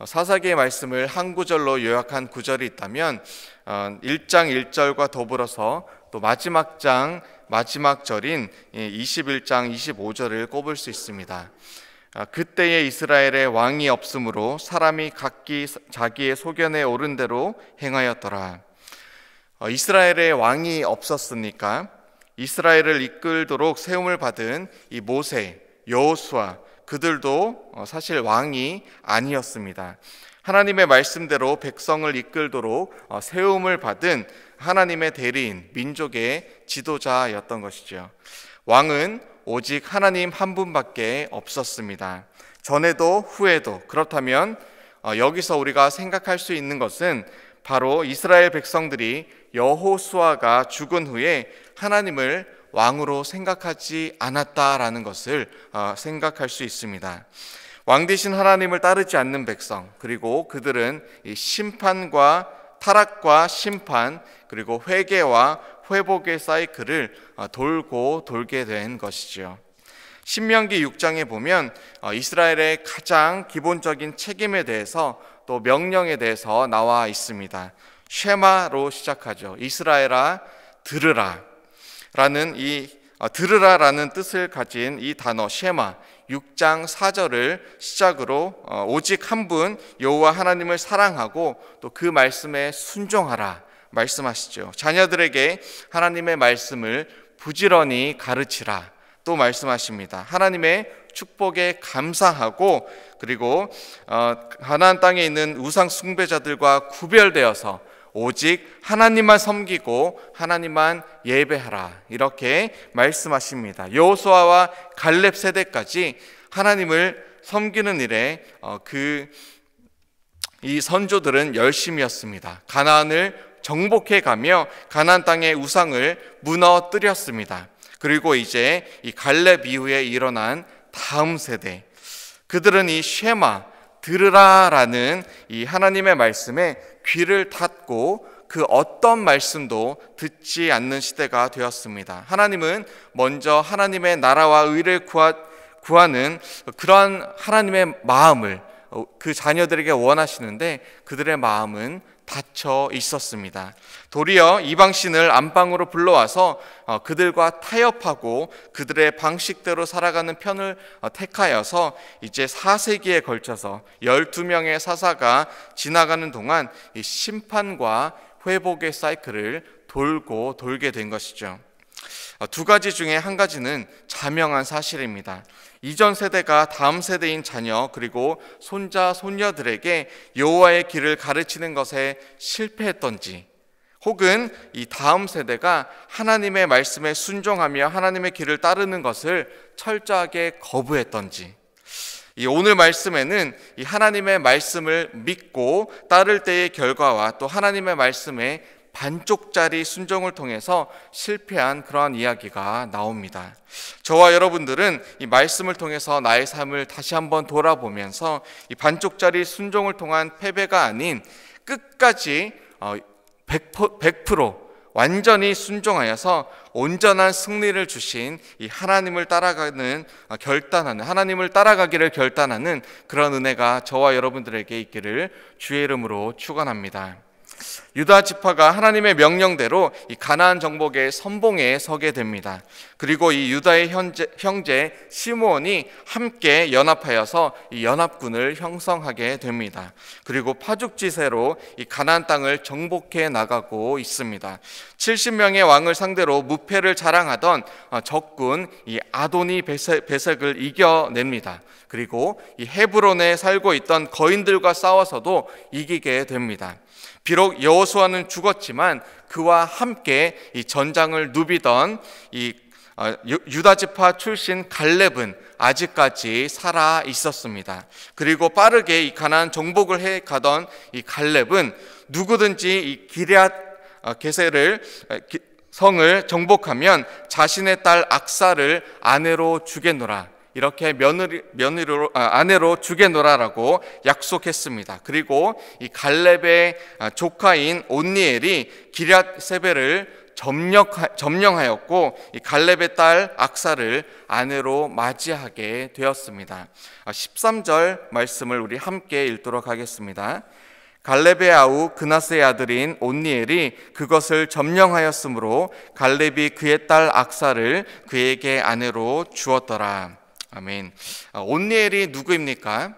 사사기의 말씀을 한 구절로 요약한 구절이 있다면 1장 1절과 더불어서 또 마지막 장 마지막 절인 21장 25절을 꼽을 수 있습니다. 그때에 이스라엘에 왕이 없으므로 사람이 각기 자기의 소견에 오른 대로 행하였더라. 이스라엘에 왕이 없었으니까 이스라엘을 이끌도록 세움을 받은 이 모세, 여호수아 그들도 사실 왕이 아니었습니다. 하나님의 말씀대로 백성을 이끌도록 세움을 받은 하나님의 대리인, 민족의 지도자였던 것이죠. 왕은 오직 하나님 한 분밖에 없었습니다. 전에도 후에도. 그렇다면 여기서 우리가 생각할 수 있는 것은 바로 이스라엘 백성들이 여호수아가 죽은 후에 하나님을 왕으로 생각하지 않았다라는 것을 생각할 수 있습니다. 왕 대신 하나님을 따르지 않는 백성, 그리고 그들은 이 심판과 타락과 심판, 그리고 회개와 회복의 사이클을 돌고 돌게 된 것이죠. 신명기 6장에 보면 이스라엘의 가장 기본적인 책임에 대해서 또 명령에 대해서 나와 있습니다. 쉐마로 시작하죠. 이스라엘아 들으라 라는 들으라라는 뜻을 가진 이 단어 쉐마 6장 4절을 시작으로 오직 한 분 여호와 하나님을 사랑하고 또 그 말씀에 순종하라 말씀하시죠. 자녀들에게 하나님의 말씀을 부지런히 가르치라 또 말씀하십니다. 하나님의 축복에 감사하고 그리고 가나안 땅에 있는 우상 숭배자들과 구별되어서 오직 하나님만 섬기고 하나님만 예배하라 이렇게 말씀하십니다. 여호수아와 갈렙 세대까지 하나님을 섬기는 일에 이 선조들은 열심이었습니다. 가나안을 정복해 가며 가나안 땅의 우상을 무너뜨렸습니다. 그리고 이제 이 갈렙 이후에 일어난 다음 세대, 그들은 이 쉐마 들으라라는 이 하나님의 말씀에 귀를 닫고 그 어떤 말씀도 듣지 않는 시대가 되었습니다. 하나님은 먼저 하나님의 나라와 의를 구하는 그러한 하나님의 마음을 그 자녀들에게 원하시는데 그들의 마음은 닫혀 있었습니다. 도리어 이방신을 안방으로 불러와서 그들과 타협하고 그들의 방식대로 살아가는 편을 택하여서 이제 4세기에 걸쳐서 12명의 사사가 지나가는 동안 이 심판과 회복의 사이클을 돌고 돌게 된 것이죠. 두 가지 중에 한 가지는 자명한 사실입니다. 이전 세대가 다음 세대인 자녀 그리고 손자 손녀들에게 여호와의 길을 가르치는 것에 실패했던지, 혹은 이 다음 세대가 하나님의 말씀에 순종하며 하나님의 길을 따르는 것을 철저하게 거부했던지, 이 오늘 말씀에는 이 하나님의 말씀을 믿고 따를 때의 결과와 또 하나님의 말씀에 반쪽짜리 순종을 통해서 실패한 그러한 이야기가 나옵니다. 저와 여러분들은 이 말씀을 통해서 나의 삶을 다시 한번 돌아보면서 이 반쪽짜리 순종을 통한 패배가 아닌 끝까지 100% 완전히 순종하여서 온전한 승리를 주신 이 하나님을 따라가는 결단하는, 하나님을 따라가기를 결단하는 그런 은혜가 저와 여러분들에게 있기를 주의 이름으로 축원합니다. 유다 지파가 하나님의 명령대로 이 가나안 정복의 선봉에 서게 됩니다. 그리고 이 유다의 형제 시므온이 함께 연합하여서 이 연합군을 형성하게 됩니다. 그리고 파죽지세로 이 가나안 땅을 정복해 나가고 있습니다. 70명의 왕을 상대로 무패를 자랑하던 적군 이 아도니 베색을 이겨냅니다. 그리고 이 헤브론에 살고 있던 거인들과 싸워서도 이기게 됩니다. 비록 여호수아는 죽었지만 그와 함께 이 전장을 누비던 이 유다 지파 출신 갈렙은 아직까지 살아 있었습니다. 그리고 빠르게 이 가나안 정복을 해 가던 이 갈렙은 누구든지 이 기럇 게셀을 성을 정복하면 자신의 딸 악사를 아내로 주겠노라, 이렇게 아내로 주겠노라라고 약속했습니다. 그리고 이 갈렙의 조카인 온니엘이 기럇 세벨을 점령하였고 이 갈렙의 딸 악사를 아내로 맞이하게 되었습니다. 13절 말씀을 우리 함께 읽도록 하겠습니다. 갈렙의 아우 그나스의 아들인 온니엘이 그것을 점령하였으므로 갈렙이 그의 딸 악사를 그에게 아내로 주었더라. 아멘. 온니엘이 누구입니까?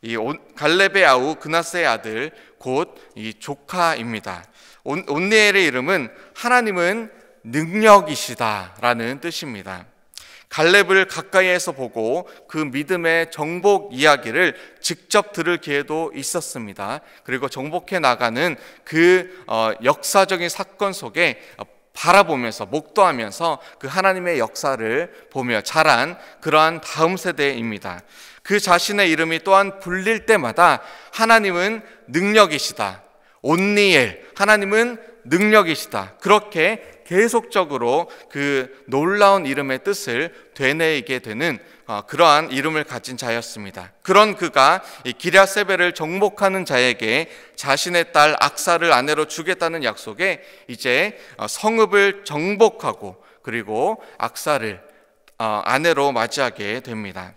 이 갈렙의 아우 그나스의 아들 곧 이 조카입니다. 온니엘의 이름은 하나님은 능력이시다라는 뜻입니다. 갈렙을 가까이에서 보고 그 믿음의 정복 이야기를 직접 들을 기회도 있었습니다. 그리고 정복해 나가는 그 역사적인 사건 속에 바라보면서 목도하면서 그 하나님의 역사를 보며 자란 그러한 다음 세대입니다. 그 자신의 이름이 또한 불릴 때마다 하나님은 능력이시다. 온니엘, 하나님은 능력이시다. 그렇게 계속적으로 그 놀라운 이름의 뜻을 되뇌이게 되는 그러한 이름을 가진 자였습니다. 그런 그가 기럇세벨을 정복하는 자에게 자신의 딸 악사를 아내로 주겠다는 약속에 이제 성읍을 정복하고 그리고 악사를 아내로 맞이하게 됩니다.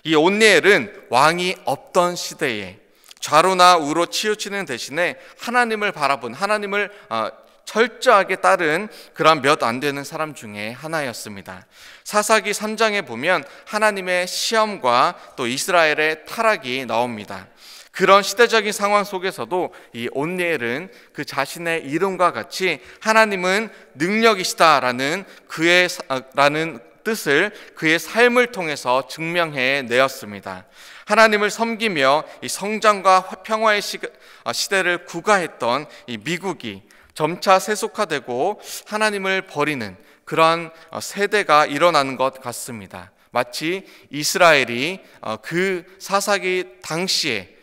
이 온니엘은 왕이 없던 시대에 좌로나 우로 치우치는 대신에 하나님을 바라본, 하나님을 철저하게 따른 그런 몇 안 되는 사람 중에 하나였습니다. 사사기 3장에 보면 하나님의 시험과 또 이스라엘의 타락이 나옵니다. 그런 시대적인 상황 속에서도 이 온니엘은 그 자신의 이름과 같이 하나님은 능력이시다라는 라는 뜻을 그의 삶을 통해서 증명해 내었습니다. 하나님을 섬기며 이 성장과 평화의 시대를 구가했던 이 미국이 점차 세속화되고 하나님을 버리는 그러한 세대가 일어나는 것 같습니다. 마치 이스라엘이 그 사사기 당시에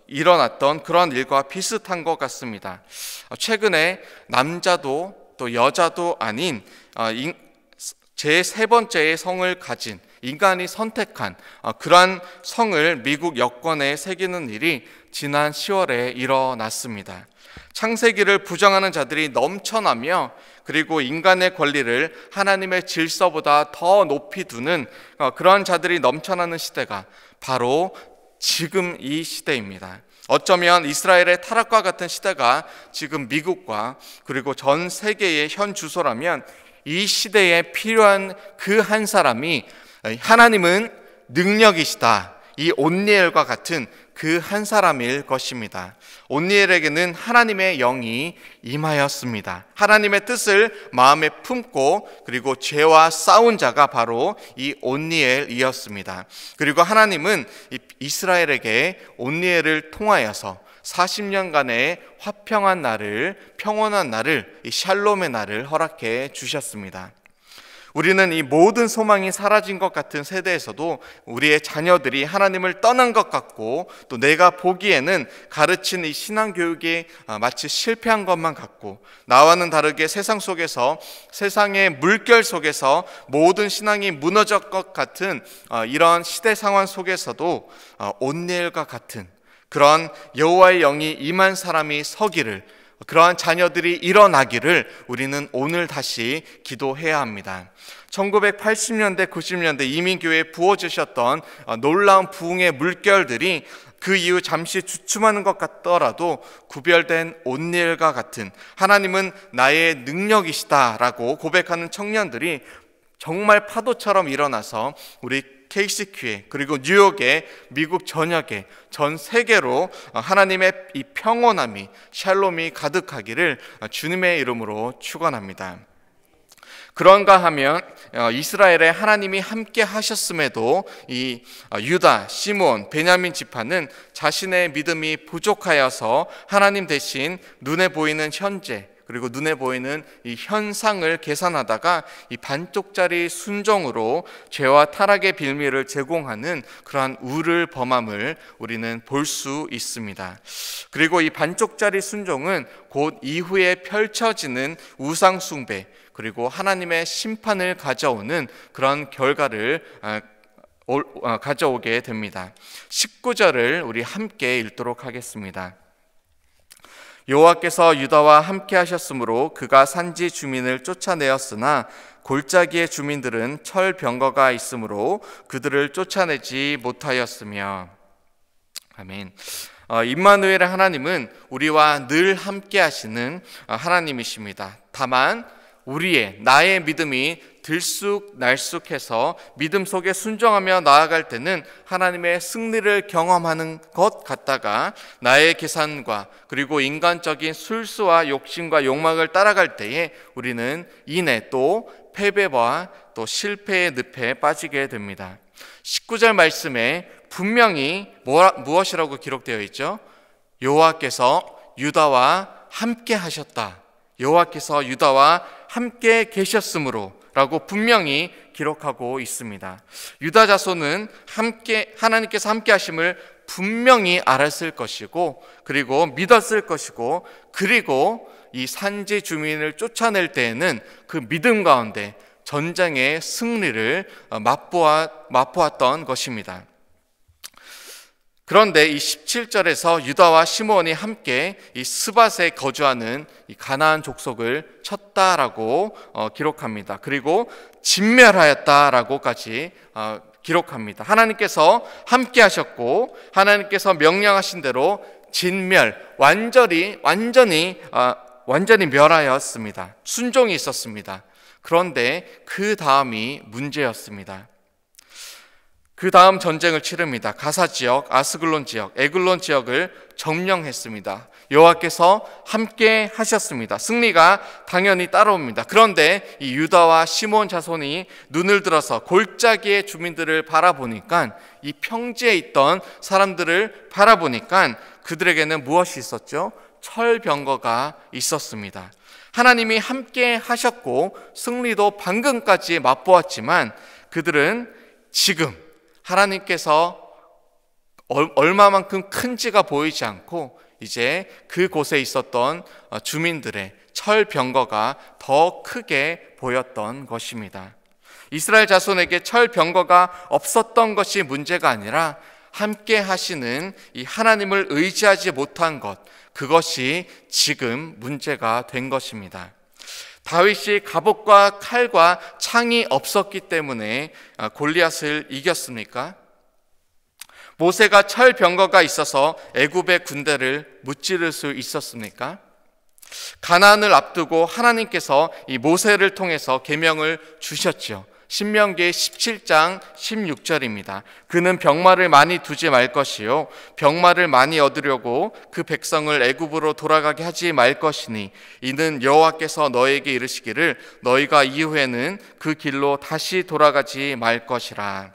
일어났던 그런 일과 비슷한 것 같습니다. 최근에 남자도 또 여자도 아닌 제3 번째의 성을 가진 인간이 선택한 그러한 성을 미국 여권에 새기는 일이 지난 10월에 일어났습니다. 창세기를 부정하는 자들이 넘쳐나며 그리고 인간의 권리를 하나님의 질서보다 더 높이 두는 그러한 자들이 넘쳐나는 시대가 바로 지금 이 시대입니다. 어쩌면 이스라엘의 타락과 같은 시대가 지금 미국과 그리고 전 세계의 현 주소라면 이 시대에 필요한 그 한 사람이 하나님은 능력이시다, 이 온니엘과 같은 그 한 사람일 것입니다. 온니엘에게는 하나님의 영이 임하였습니다. 하나님의 뜻을 마음에 품고 그리고 죄와 싸운 자가 바로 이 온니엘이었습니다. 그리고 하나님은 이스라엘에게 온니엘을 통하여서 40년간의 화평한 날을, 평온한 날을, 이 샬롬의 날을 허락해 주셨습니다. 우리는 이 모든 소망이 사라진 것 같은 세대에서도 우리의 자녀들이 하나님을 떠난 것 같고 또 내가 보기에는 가르친 이 신앙교육이 마치 실패한 것만 같고 나와는 다르게 세상 속에서 세상의 물결 속에서 모든 신앙이 무너질 것 같은 이런 시대 상황 속에서도 온니엘과 같은 그런 여호와의 영이 임한 사람이 서기를, 그러한 자녀들이 일어나기를 우리는 오늘 다시 기도해야 합니다. 1980년대, 90년대 이민교회에 부어주셨던 놀라운 부흥의 물결들이 그 이후 잠시 주춤하는 것 같더라도 구별된 온니엘과 같은 하나님은 나의 능력이시다라고 고백하는 청년들이 정말 파도처럼 일어나서 우리 KCQ에 그리고 뉴욕에 미국 전역에 전 세계로 하나님의 이 평온함이 샬롬이 가득하기를 주님의 이름으로 축원합니다. 그런가 하면 이스라엘에 하나님이 함께 하셨음에도 이 유다, 시므온, 베냐민 지파는 자신의 믿음이 부족하여서 하나님 대신 눈에 보이는 현재 그리고 눈에 보이는 이 현상을 계산하다가 이 반쪽짜리 순종으로 죄와 타락의 빌미를 제공하는 그러한 우를 범함을 우리는 볼 수 있습니다. 그리고 이 반쪽짜리 순종은 곧 이후에 펼쳐지는 우상 숭배 그리고 하나님의 심판을 가져오는 그런 결과를 가져오게 됩니다. 19절을 우리 함께 읽도록 하겠습니다. 여호와께서 유다와 함께 하셨으므로 그가 산지 주민을 쫓아내었으나 골짜기의 주민들은 철병거가 있으므로 그들을 쫓아내지 못하였으며. 아멘. 임마누엘의 하나님은 우리와 늘 함께 하시는 하나님이십니다. 다만 나의 믿음이 들쑥날쑥해서 믿음 속에 순종하며 나아갈 때는 하나님의 승리를 경험하는 것 같다가 나의 계산과 그리고 인간적인 술수와 욕심과 욕망을 따라갈 때에 우리는 이내 또 패배와 또 실패의 늪에 빠지게 됩니다. 19절 말씀에 분명히 무엇이라고 기록되어 있죠? 여호와께서 유다와 함께 하셨다. 여호와께서 유다와 함께 계셨으므로 라고 분명히 기록하고 있습니다. 유다 자손은 하나님께서 함께 하심을 분명히 알았을 것이고, 그리고 믿었을 것이고, 그리고 이 산지 주민을 쫓아낼 때에는 그 믿음 가운데 전쟁의 승리를 맛보았던 것입니다. 그런데 이 17절에서 유다와 시므온이 함께 이 스밧에 거주하는 이 가나안 족속을 쳤다라고 기록합니다. 그리고 진멸하였다라고까지 기록합니다. 하나님께서 함께 하셨고 하나님께서 명령하신 대로 완전히 멸하였습니다. 순종이 있었습니다. 그런데 그 다음이 문제였습니다. 그 다음 전쟁을 치릅니다. 가사 지역, 아스글론 지역, 에글론 지역을 점령했습니다. 여호와께서 함께 하셨습니다. 승리가 당연히 따라옵니다. 그런데 이 유다와 시므온 자손이 눈을 들어서 골짜기의 주민들을 바라보니까, 이 평지에 있던 사람들을 바라보니까 그들에게는 무엇이 있었죠? 철병거가 있었습니다. 하나님이 함께 하셨고 승리도 방금까지 맛보았지만 그들은 지금 하나님께서 얼마만큼 큰지가 보이지 않고 이제 그곳에 있었던 주민들의 철병거가 더 크게 보였던 것입니다. 이스라엘 자손에게 철병거가 없었던 것이 문제가 아니라 함께 하시는 이 하나님을 의지하지 못한 것, 그것이 지금 문제가 된 것입니다. 다윗이 갑옷과 칼과 창이 없었기 때문에 골리앗을 이겼습니까? 모세가 철병거가 있어서 애굽의 군대를 무찌를 수 있었습니까? 가나안을 앞두고 하나님께서 이 모세를 통해서 계명을 주셨죠. 신명기 17장 16절입니다. 그는 병마를 많이 두지 말 것이요 병마를 많이 얻으려고 그 백성을 애굽으로 돌아가게 하지 말 것이니 이는 여호와께서 너에게 이르시기를 너희가 이후에는 그 길로 다시 돌아가지 말 것이라.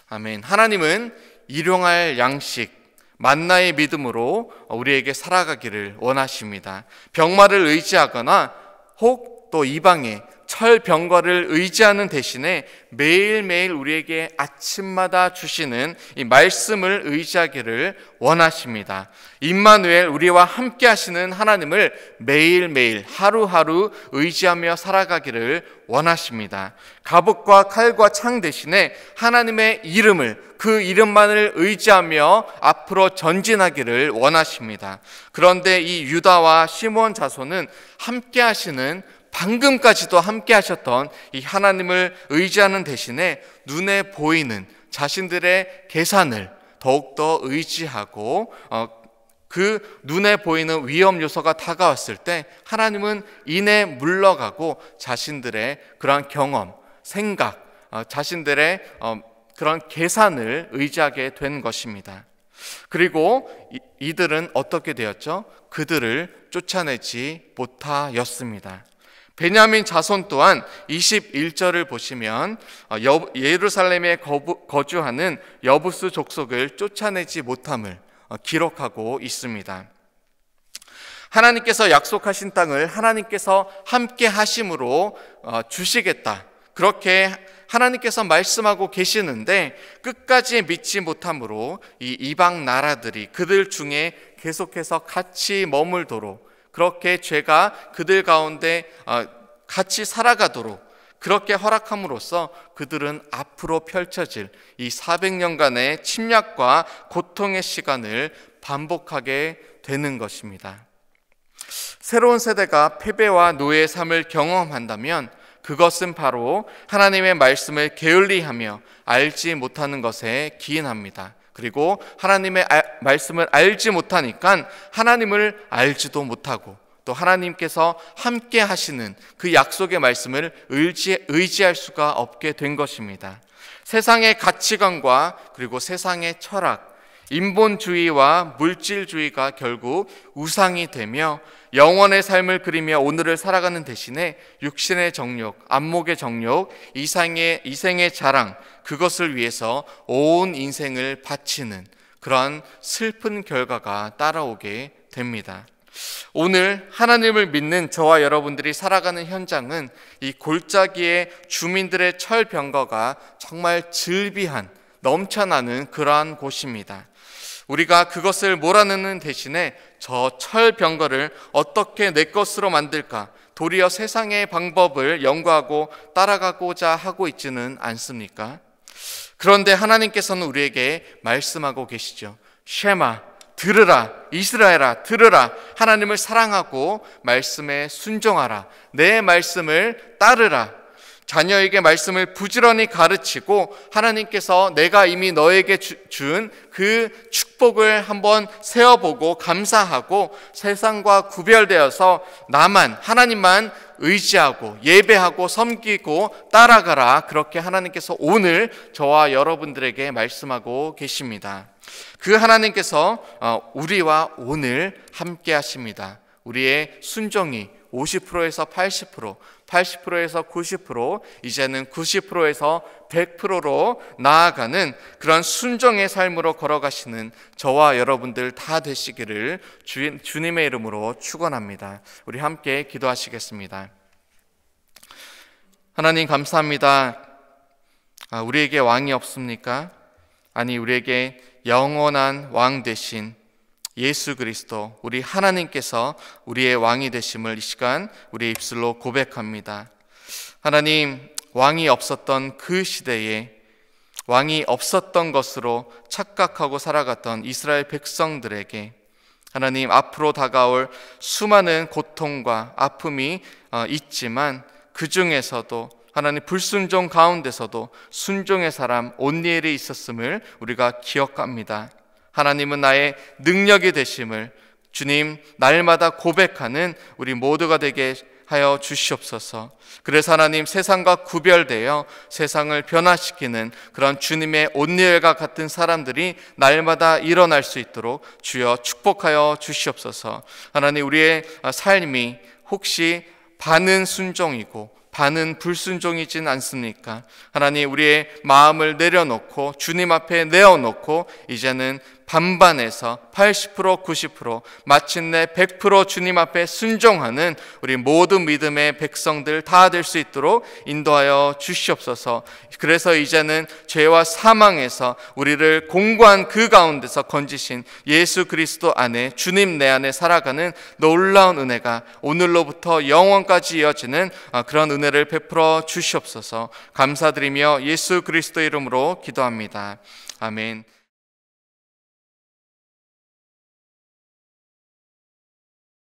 아멘. 하나님은 일용할 양식, 만나의 믿음으로 우리에게 살아가기를 원하십니다. 병마를 의지하거나 혹 또 이방의 철병거를 의지하는 대신에 매일매일 우리에게 아침마다 주시는 이 말씀을 의지하기를 원하십니다. 임마누엘, 우리와 함께 하시는 하나님을 매일매일 하루하루 의지하며 살아가기를 원하십니다. 갑옷과 칼과 창 대신에 하나님의 이름을, 그 이름만을 의지하며 앞으로 전진하기를 원하십니다. 그런데 이 유다와 시므온 자손은 함께 하시는, 방금까지도 함께 하셨던 이 하나님을 의지하는 대신에 눈에 보이는 자신들의 계산을 더욱더 의지하고 그 눈에 보이는 위험 요소가 다가왔을 때 하나님은 이내 물러가고 자신들의 그러한 경험, 생각, 자신들의 그런 계산을 의지하게 된 것입니다. 그리고 이들은 어떻게 되었죠? 그들을 쫓아내지 못하였습니다. 베냐민 자손 또한 21절을 보시면 예루살렘에 거주하는 여부스 족속을 쫓아내지 못함을 기록하고 있습니다. 하나님께서 약속하신 땅을 하나님께서 함께 하심으로 주시겠다, 그렇게 하나님께서 말씀하고 계시는데 끝까지 믿지 못함으로 이 이방 나라들이 그들 중에 계속해서 같이 머물도록, 그렇게 죄가 그들 가운데 같이 살아가도록 그렇게 허락함으로써 그들은 앞으로 펼쳐질 이 400년간의 침략과 고통의 시간을 반복하게 되는 것입니다. 새로운 세대가 패배와 노예의 삶을 경험한다면 그것은 바로 하나님의 말씀을 게을리하며 알지 못하는 것에 기인합니다. 그리고 하나님의 말씀을 알지 못하니까 하나님을 알지도 못하고 또 하나님께서 함께 하시는 그 약속의 말씀을 의지할 수가 없게 된 것입니다. 세상의 가치관과 그리고 세상의 철학, 인본주의와 물질주의가 결국 우상이 되며 영원의 삶을 그리며 오늘을 살아가는 대신에 육신의 정욕, 안목의 정욕, 이생의 자랑, 그것을 위해서 온 인생을 바치는 그런 슬픈 결과가 따라오게 됩니다. 오늘 하나님을 믿는 저와 여러분들이 살아가는 현장은 이 골짜기의 주민들의 철병거가 정말 즐비한, 넘쳐나는 그러한 곳입니다. 우리가 그것을 몰아넣는 대신에 저 철병거를 어떻게 내 것으로 만들까, 도리어 세상의 방법을 연구하고 따라가고자 하고 있지는 않습니까? 그런데 하나님께서는 우리에게 말씀하고 계시죠. 쉐마, 들으라, 이스라엘아, 들으라. 하나님을 사랑하고 말씀에 순종하라. 내 말씀을 따르라. 자녀에게 말씀을 부지런히 가르치고 하나님께서 내가 이미 너에게 준 그 축복을 한번 세어보고 감사하고 세상과 구별되어서 나만, 하나님만 의지하고 예배하고 섬기고 따라가라. 그렇게 하나님께서 오늘 저와 여러분들에게 말씀하고 계십니다. 그 하나님께서 우리와 오늘 함께 하십니다. 우리의 순종이 50%에서 80%, 80%에서 90%, 이제는 90%에서 100%로 나아가는 그런 순종의 삶으로 걸어가시는 저와 여러분들 다 되시기를 주님의 이름으로 축원합니다. 우리 함께 기도하시겠습니다. 하나님 감사합니다. 우리에게 왕이 없습니까? 아니, 우리에게 영원한 왕 되신 예수 그리스도, 우리 하나님께서 우리의 왕이 되심을 이 시간 우리의 입술로 고백합니다. 하나님, 왕이 없었던 그 시대에 왕이 없었던 것으로 착각하고 살아갔던 이스라엘 백성들에게 하나님, 앞으로 다가올 수많은 고통과 아픔이 있지만 그 중에서도 하나님, 불순종 가운데서도 순종의 사람 온니엘이 있었음을 우리가 기억합니다. 하나님은 나의 능력이 되심을 주님 날마다 고백하는 우리 모두가 되게 하여 주시옵소서. 그래서 하나님, 세상과 구별되어 세상을 변화시키는 그런 주님의 온니엘과 같은 사람들이 날마다 일어날 수 있도록 주여 축복하여 주시옵소서. 하나님, 우리의 삶이 혹시 반은 순종이고 반은 불순종이진 않습니까? 하나님, 우리의 마음을 내려놓고 주님 앞에 내어놓고 이제는 반반에서 80%, 90%, 마침내 100% 주님 앞에 순종하는 우리 모든 믿음의 백성들 다 될 수 있도록 인도하여 주시옵소서. 그래서 이제는 죄와 사망에서 우리를 공고한 그 가운데서 건지신 예수 그리스도 안에, 주님 내 안에 살아가는 놀라운 은혜가 오늘로부터 영원까지 이어지는 그런 은혜를 베풀어 주시옵소서. 감사드리며 예수 그리스도 이름으로 기도합니다. 아멘.